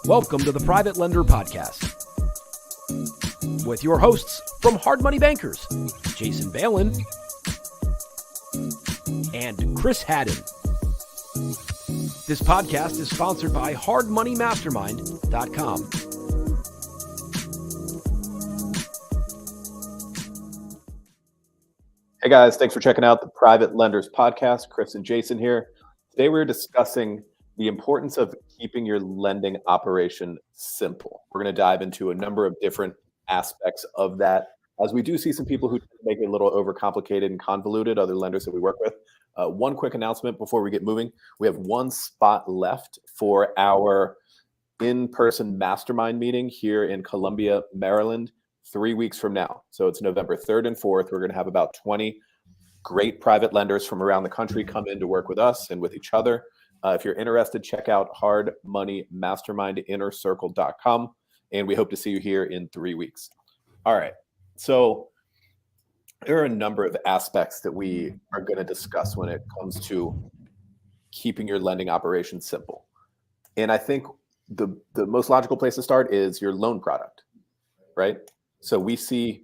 Welcome to the Private Lender Podcast with your hosts from Hard Money Bankers, Jason Balin and Chris Haddon. This podcast is sponsored by hardmoneymastermind.com. Hey guys, thanks for checking out the Private Lenders Podcast. Chris and Jason here. Today we're discussing the importance of keeping your lending operation simple. We're going to dive into a number of different aspects of that, as we do see some people who make it a little overcomplicated and convoluted, other lenders that we work with. One quick announcement before we get moving. We have one spot left for our in-person mastermind meeting here in Columbia, Maryland, 3 weeks from now. So it's November 3rd and 4th. We're going to have about 20 great private lenders from around the country come in to work with us and with each other. If you're interested, check out hardmoneymastermindinnercircle.com, and we hope to see you here in 3 weeks. All right. So there are a number of aspects that we are going to discuss when it comes to keeping your lending operation simple. And I think the most logical place to start is your loan product, right? So we see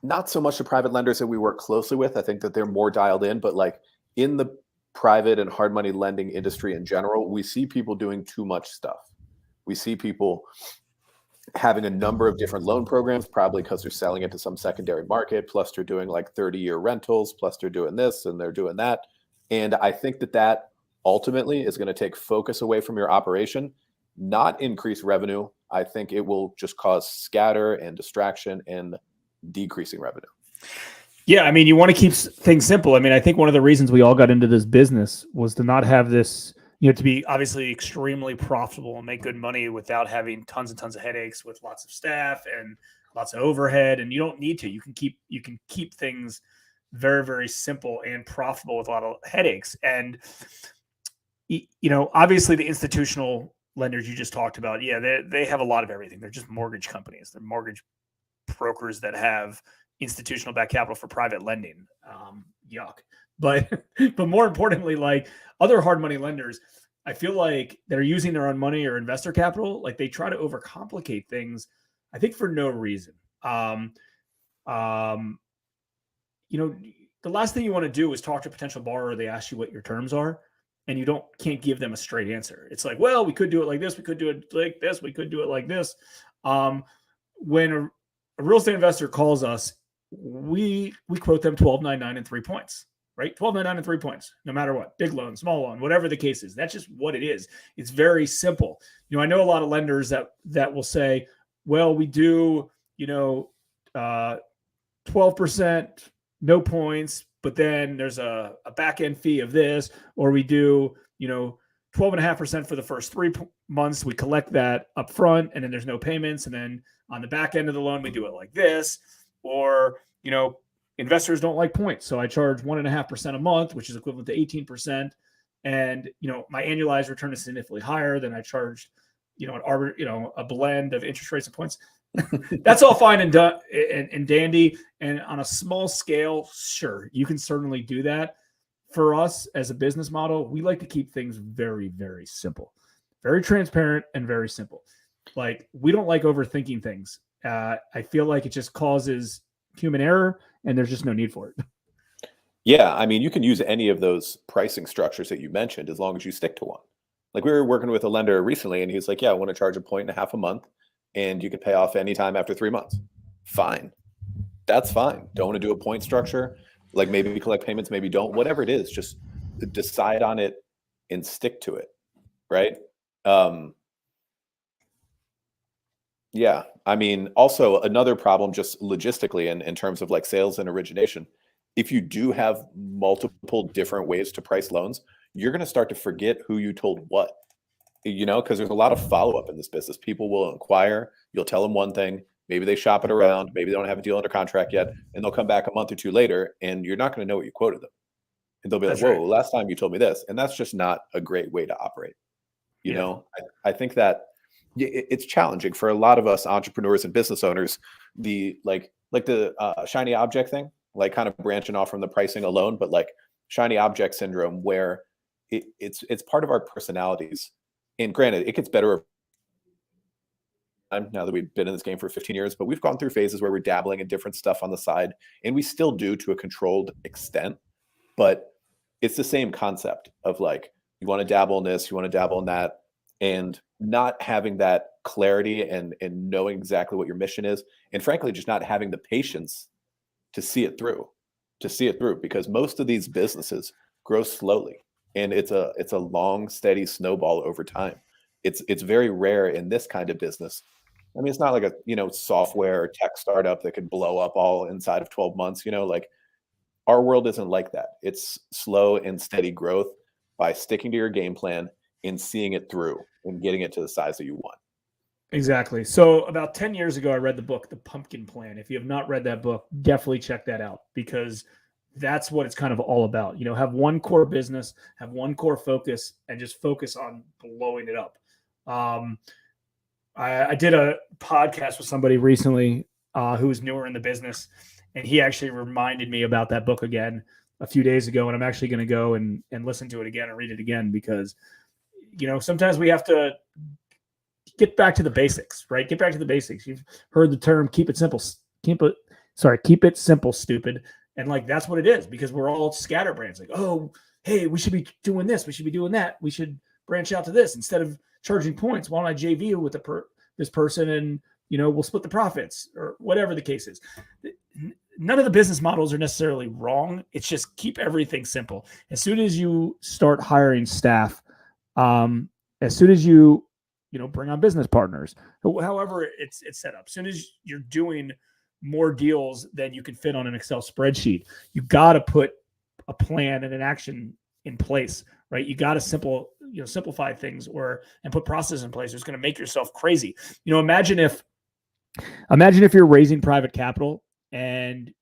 not so much the private lenders that we work closely with. I think that they're more dialed in, but like in the private and hard money lending industry in general, we see people doing too much stuff. We see people having a number of different loan programs, probably because they're selling it to some secondary market, plus they're doing like 30-year rentals, plus they're doing this and they're doing that. And I think that that ultimately is going to take focus away from your operation, not increase revenue. I think it will just cause scatter and distraction and decreasing revenue. Yeah, I mean, you want to keep things simple. I mean, I think one of the reasons we all got into this business was to not have this, to be obviously extremely profitable and make good money without having tons and tons of headaches with lots of staff and lots of overhead. And you don't need to. You can keep things very, very simple and profitable with a lot of headaches. And obviously the institutional lenders you just talked about, they have a lot of everything. They're just mortgage companies. They're mortgage brokers that have institutional backed capital for private lending. Yuck. But more importantly, like other hard money lenders, I feel like they're using their own money or investor capital. Like they try to overcomplicate things, I think for no reason. The last thing you want to do is talk to a potential borrower. They ask you what your terms are, and you can't give them a straight answer. It's like, well, we could do it like this. We could do it like this. We could do it like this. When a real estate investor calls us, we quote them 12.99 and 3 points, right? 12.99 and 3 points, no matter what, big loan, small loan, whatever the case is. That's just what it is. It's very simple. I know a lot of lenders that will say, well, we do, 12%, no points, but then there's a back end fee of this, or we do, 12.5% for the first 3 months. We collect that up front, and then there's no payments. And then on the back end of the loan, we do it like this. Or, investors don't like points. So I charge 1.5% a month, which is equivalent to 18%. And, my annualized return is significantly higher than I charged, a blend of interest rates and points. That's all fine and done and dandy. And on a small scale, sure, you can certainly do that. For us as a business model, we like to keep things very, very simple, very transparent and very simple. Like we don't like overthinking things. I feel like it just causes human error and there's just no need for it. Yeah. I mean, you can use any of those pricing structures that you mentioned as long as you stick to one. Like we were working with a lender recently and he's like, yeah, I want to charge 1.5 points a month and you can pay off anytime after 3 months. Fine. That's fine. Don't want to do a point structure. Like maybe we collect payments, maybe don't, whatever it is, just decide on it and stick to it. Right. Yeah. I mean, also another problem just logistically in terms of like sales and origination, if you do have multiple different ways to price loans, you're going to start to forget who you told what, because there's a lot of follow-up in this business. People will inquire, you'll tell them one thing, maybe they shop it around, maybe they don't have a deal under contract yet, and they'll come back a month or two later and you're not going to know what you quoted them. And they'll be like, whoa, right. Last time you told me this. And that's just not a great way to operate. I think that it's challenging for a lot of us entrepreneurs and business owners, the shiny object thing, like kind of branching off from the pricing alone, but like shiny object syndrome where it's part of our personalities. And granted, it gets better now that we've been in this game for 15 years, but we've gone through phases where we're dabbling in different stuff on the side, and we still do to a controlled extent. But it's the same concept of like, you want to dabble in this, you want to dabble in that, and not having that clarity and knowing exactly what your mission is. And frankly, just not having the patience to see it through, because most of these businesses grow slowly, and it's a long, steady snowball over time. It's very rare in this kind of business. I mean, it's not like a, software or tech startup that could blow up all inside of 12 months, like our world isn't like that. It's slow and steady growth by sticking to your game plan and seeing it through and getting it to the size that you want. Exactly. So about 10 years ago, I read the book, The Pumpkin Plan. If you have not read that book, definitely check that out, because that's what it's kind of all about. Have one core business, have one core focus, and just focus on blowing it up. I did a podcast with somebody recently who was newer in the business, and he actually reminded me about that book again a few days ago. And I'm actually going to go and listen to it again and read it again, because, sometimes we have to get back to the basics, right? Get back to the basics. You've heard the term, keep it simple, stupid. And like, that's what it is, because we're all scatterbrains. Like, oh, hey, we should be doing this. We should be doing that. We should branch out to this instead of charging points. Why don't I JV you with this person, and, we'll split the profits, or whatever the case is. None of the business models are necessarily wrong. It's just keep everything simple. As soon as you start hiring staff, as soon as you bring on business partners, however it's set up, as soon as you're doing more deals than you can fit on an Excel spreadsheet, you got to put a plan and an action in place, right? You got to simplify things and put process in place. It's going to make yourself crazy. Imagine if you're raising private capital and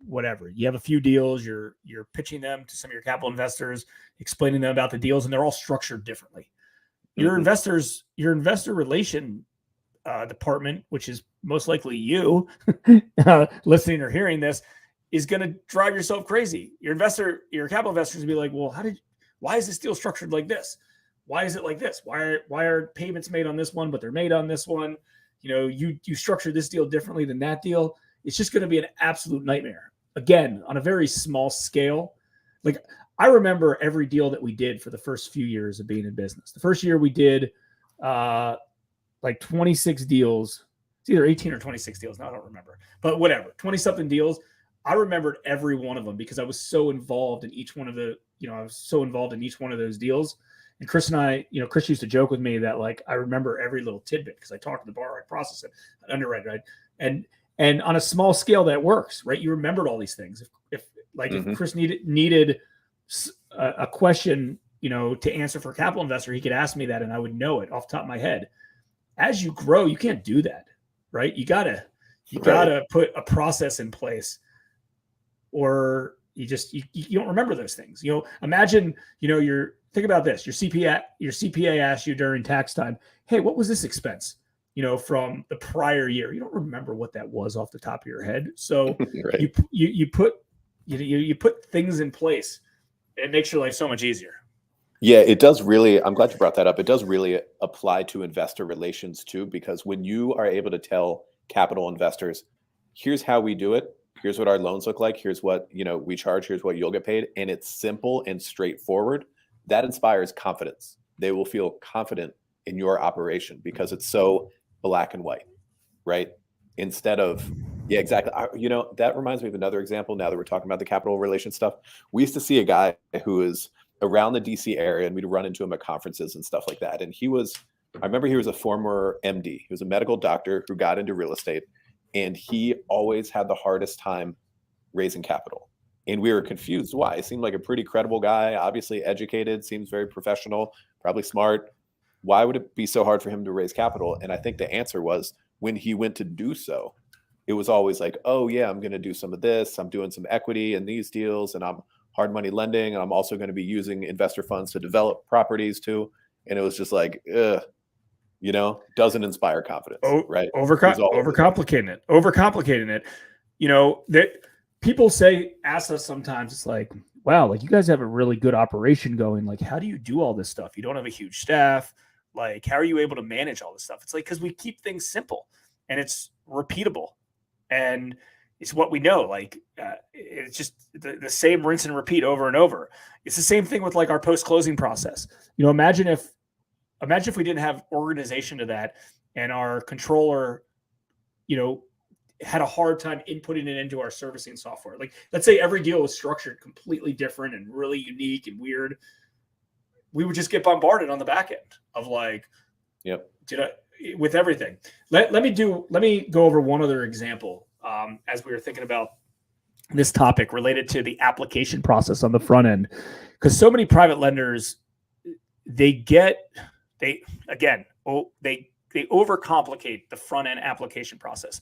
whatever, you have a few deals, you're pitching them to some of your capital investors, explaining them about the deals, and they're all structured differently. Your investor relation department, which is most likely you listening or hearing this, is going to drive yourself crazy. Your capital investors will be like, well, why is this deal structured like this? Why is it like this? Why are payments made on this one, but they're made on this one? You structure this deal differently than that deal. It's just going to be an absolute nightmare. Again, on a very small scale. Like, I remember every deal that we did for the first few years of being in business. The first year we did like 26 deals. It's either 18 or 26 deals. Now I don't remember, but whatever, 20 something deals. I remembered every one of them because I was so involved in each one of those deals. And Chris and I, Chris used to joke with me that, like, I remember every little tidbit because I talk to the borrower, I process it, I underwrite, right? And on a small scale that works, right? You remembered all these things. If Chris needed a question, to answer for a capital investor, he could ask me that and I would know it off the top of my head. As you grow, you can't do that, right? You gotta put a process in place, or you don't remember those things. Imagine, think about this. Your CPA asked you during tax time, hey, what was this expense, from the prior year? You don't remember what that was off the top of your head. So right. you put things in place. It makes your life so much easier. Yeah, it does really. I'm glad you brought that up. It does really apply to investor relations too, because when you are able to tell capital investors, here's how we do it, here's what our loans look like, here's what we charge, here's what you'll get paid, and it's simple and straightforward, that inspires confidence. They will feel confident in your operation because it's so black and white, right? Instead of, yeah, exactly. That reminds me of another example. Now that we're talking about the capital relations stuff, we used to see a guy who is around the DC area, and we'd run into him at conferences and stuff like that. And I remember he was a former MD. He was a medical doctor who got into real estate, and he always had the hardest time raising capital. And we were confused why. He seemed like a pretty credible guy, obviously educated, seems very professional, probably smart. Why would it be so hard for him to raise capital? And I think the answer was, when he went to do so, it was always like, oh yeah, I'm going to do some of this. I'm doing some equity in these deals, and I'm hard money lending. And I'm also going to be using investor funds to develop properties too. And it was just like, doesn't inspire confidence, right? Overcomplicating it. That people ask us sometimes, it's like, wow, like, you guys have a really good operation going. Like, how do you do all this stuff? You don't have a huge staff. Like, how are you able to manage all this stuff? It's like, because we keep things simple and it's repeatable and it's what we know. Like, it's just the same rinse and repeat over and over. It's the same thing with like our post-closing process. Imagine if we didn't have organization to that and our controller, had a hard time inputting it into our servicing software. Like, let's say every deal was structured completely different and really unique and weird. We would just get bombarded on the back end of like, yep, with everything. Let me go over one other example as we were thinking about this topic related to the application process on the front end, because so many private lenders, they overcomplicate the front end application process.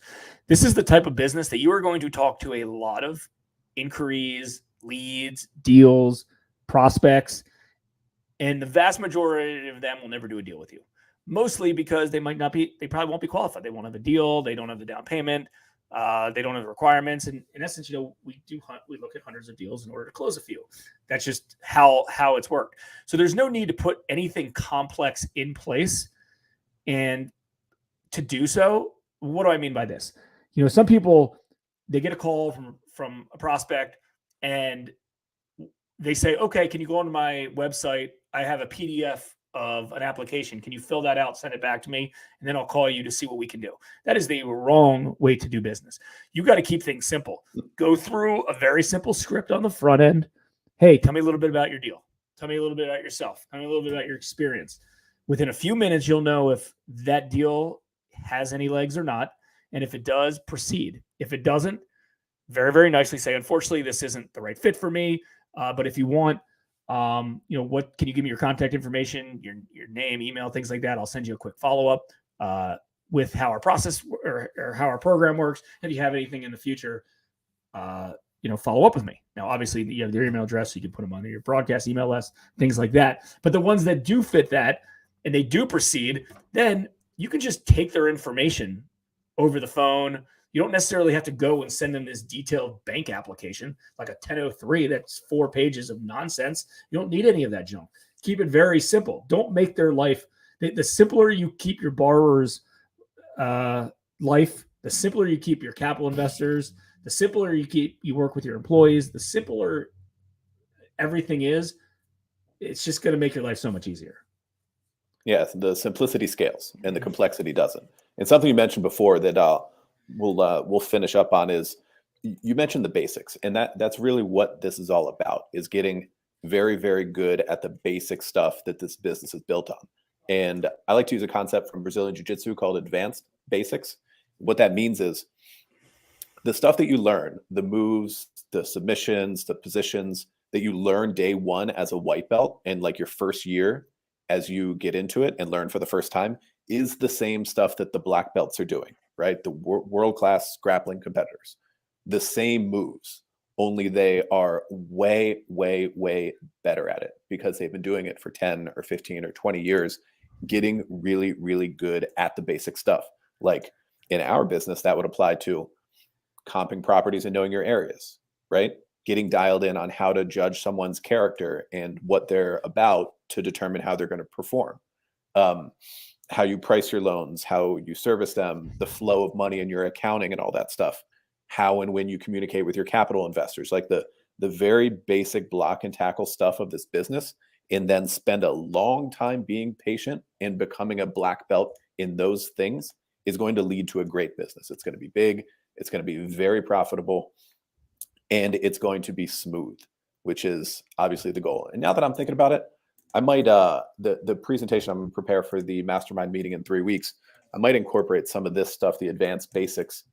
This is the type of business that you are going to talk to a lot of inquiries, leads, deals, prospects, and the vast majority of them will never do a deal with you. Mostly because they probably won't be qualified. They won't have a deal. They don't have the down payment. They don't have the requirements. And in essence, we look at hundreds of deals in order to close a few. That's just how it's worked. So there's no need to put anything complex in place. And to do so, what do I mean by this? Some people, they get a call from a prospect and they say, okay, can you go onto my website? I have a PDF of an application. Can you fill that out, send it back to me, and then I'll call you to see what we can do. That is the wrong way to do business. You got to keep things simple. Go through a very simple script on the front end. Hey, tell me a little bit about your deal. Tell me a little bit about yourself. Tell me a little bit about your experience. Within a few minutes, you'll know if that deal has any legs or not. And if it does, proceed. If it doesn't, very, very nicely say, unfortunately, this isn't the right fit for me. But if you want, what can you give me your contact information, your name, email, things like that? I'll send you a quick follow-up with how our process or how our program works. If you have anything in the future, follow up with me. Now, obviously, you have their email address, so you can put them on your broadcast email list, things like that. But the ones that do fit that and they do proceed, then you can just take their information over the phone. You don't necessarily have to go and send them this detailed bank application, like a 1003 that's 4 pages of nonsense. You don't need any of that junk. Keep it very simple. Don't make their life. The simpler you keep your borrower's life, the simpler you keep your capital investors, the simpler you work with your employees, the simpler everything is, it's just going to make your life so much easier. Yes, the simplicity scales and the complexity doesn't. And something you mentioned before that we'll finish up on is you mentioned the basics, and that's really what this is all about, is getting very, very good at the basic stuff that this business is built on. And I like to use a concept from Brazilian Jiu-Jitsu called advanced basics. What that means is the stuff that you learn, the moves, the submissions, the positions that you learn day one as a white belt and like your first year as you get into it and learn for the first time is the same stuff that the black belts are doing, right? The world-class grappling competitors, the same moves, only they are way, way, way better at it because they've been doing it for 10 or 15 or 20 years, getting really, really good at the basic stuff. Like in our business, that would apply to comping properties and knowing your areas, right? Getting dialed in on how to judge someone's character and what they're about to determine how they're going to perform. How you price your loans, how you service them, the flow of money in your accounting and all that stuff. How and when you communicate with your capital investors, like the very basic block and tackle stuff of this business, and then spend a long time being patient and becoming a black belt in those things is going to lead to a great business. It's going to be big. It's going to be very profitable. And it's going to be smooth, which is obviously the goal. And now that I'm thinking about it, I might, the presentation I'm going to prepare for the mastermind meeting in 3 weeks, I might incorporate some of this stuff, the advanced basics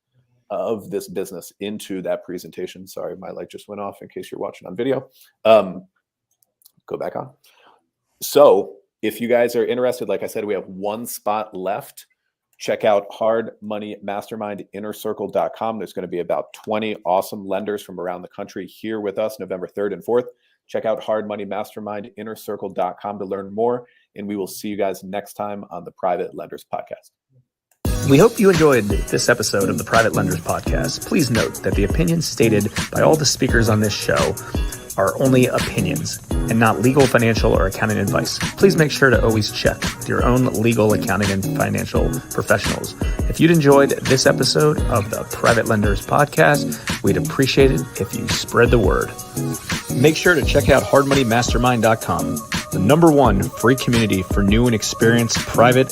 of this business into that presentation. Sorry, my light just went off in case you're watching on video. Go back on. So if you guys are interested, like I said, we have 1 spot left. Check out Hard Money Mastermind innercircle.com. There's going to be about 20 awesome lenders from around the country here with us November 3rd and 4th. Check out Hard Money Mastermind innercircle.com to learn more. And we will see you guys next time on the Private Lenders Podcast. We hope you enjoyed this episode of the Private Lenders Podcast. Please note that the opinions stated by all the speakers on this show are only opinions and not legal, financial, or accounting advice. Please make sure to always check with your own legal, accounting, and financial professionals. If you'd enjoyed this episode of the Private Lenders Podcast, we'd appreciate it if you spread the word. Make sure to check out hardmoneymastermind.com, the #1 free community for new and experienced private